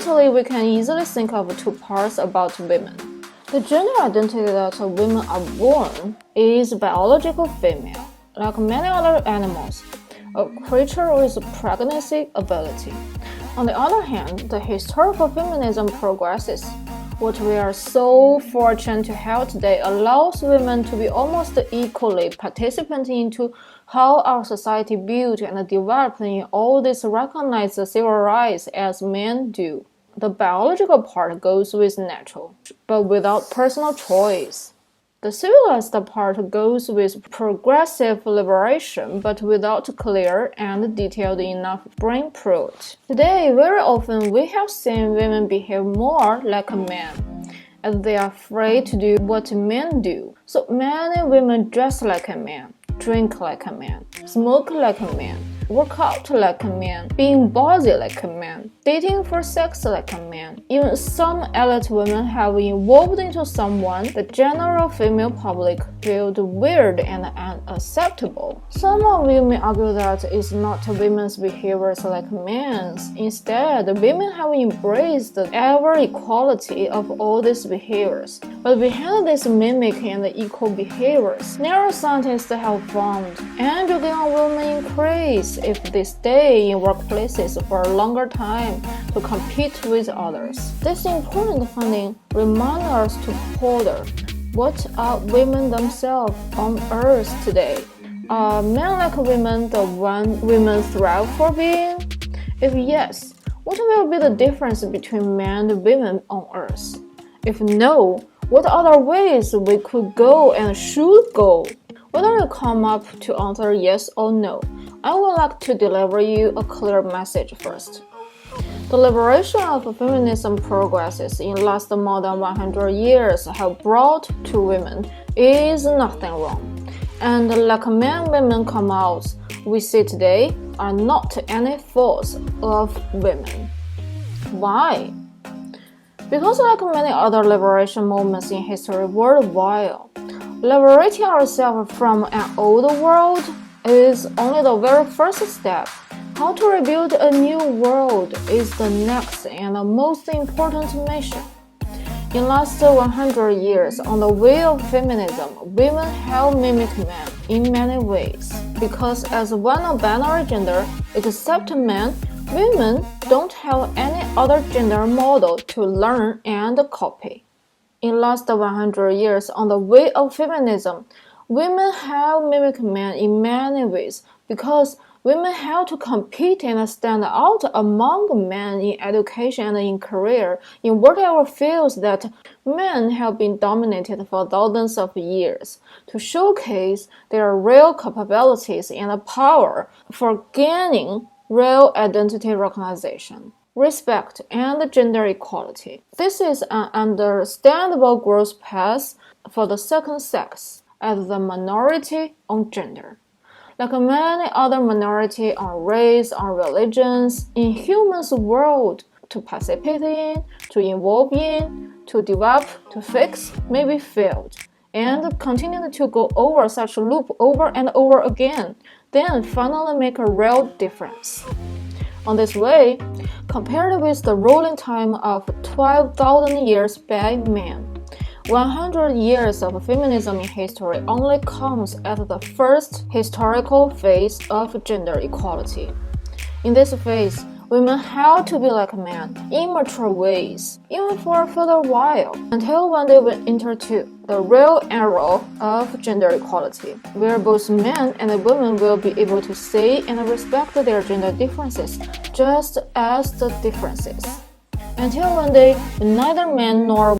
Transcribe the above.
Fundamentally, we can easily think of two parts about women. The gender identity that women are born is biological female, like many other animals, a creature with pregnancy ability. On the other hand, the historical feminism progresses. What we are so fortunate to have today allows women to be almost equally participant into how our society built and developed in all these recognized civil rights as men do. The biological part goes with natural, but without personal choice. The civilized part goes with progressive liberation, but without clear and detailed enough brain fruit. Today, very often we have seen women behave more like men, as they are afraid to do what men do. So many women dress like a man, drink like a man, smoke like a man, work out like a man, being ballsy like a man, dating for sex like a man. Even some elite women have evolved into someone the general female public felt weird and unacceptable. Some of you may argue that it's not women's behaviors like men's. Instead, women have embraced the ever equality of all these behaviors. But behind these mimic and equal behaviors, neuroscientists have found androgen women increase if they stay in workplaces for a longer time to compete with others. This important finding reminds us to ponder, what are women themselves on Earth today? Are men like women the one women thrive for being? If yes, what will be the difference between men and women on Earth? If no, what other ways we could go and should go? Whether you come up to answer yes or no, I would like to deliver you a clear message first. The liberation of feminism progresses in last more than 100 years have brought to women is nothing wrong. And like men women come out, we see today are not any faults of women. Why? Because like many other liberation movements in history worldwide, liberating ourselves from an old world is only the very first step. How to rebuild a new world is the next and the most important mission. In the last 100 years, on the way of feminism, women have mimicked men in many ways. Because as one binary gender, except men, women don't have any other gender model to learn and copy. In the last 100 years, on the way of feminism, women have mimicked men in many ways because women have to compete and stand out among men in education and in career in whatever fields that men have been dominated for thousands of years to showcase their real capabilities and power for gaining real identity recognition, respect, and gender equality. This is an understandable growth path for the second sex as the minority on gender. Like many other minorities on race, on religions, in humans' world, to participate in, to involve in, to develop, to fix, may be failed, and continue to go over such a loop over and over again, then finally make a real difference. On this way, compared with the ruling time of 12,000 years by men, 100 years of feminism in history only comes at the first historical phase of gender equality. In this phase, women have to be like men in mature ways, even for a further while, until one day we enter to the real era of gender equality, where both men and women will be able to see and respect their gender differences just as the differences. Until one day, neither men nor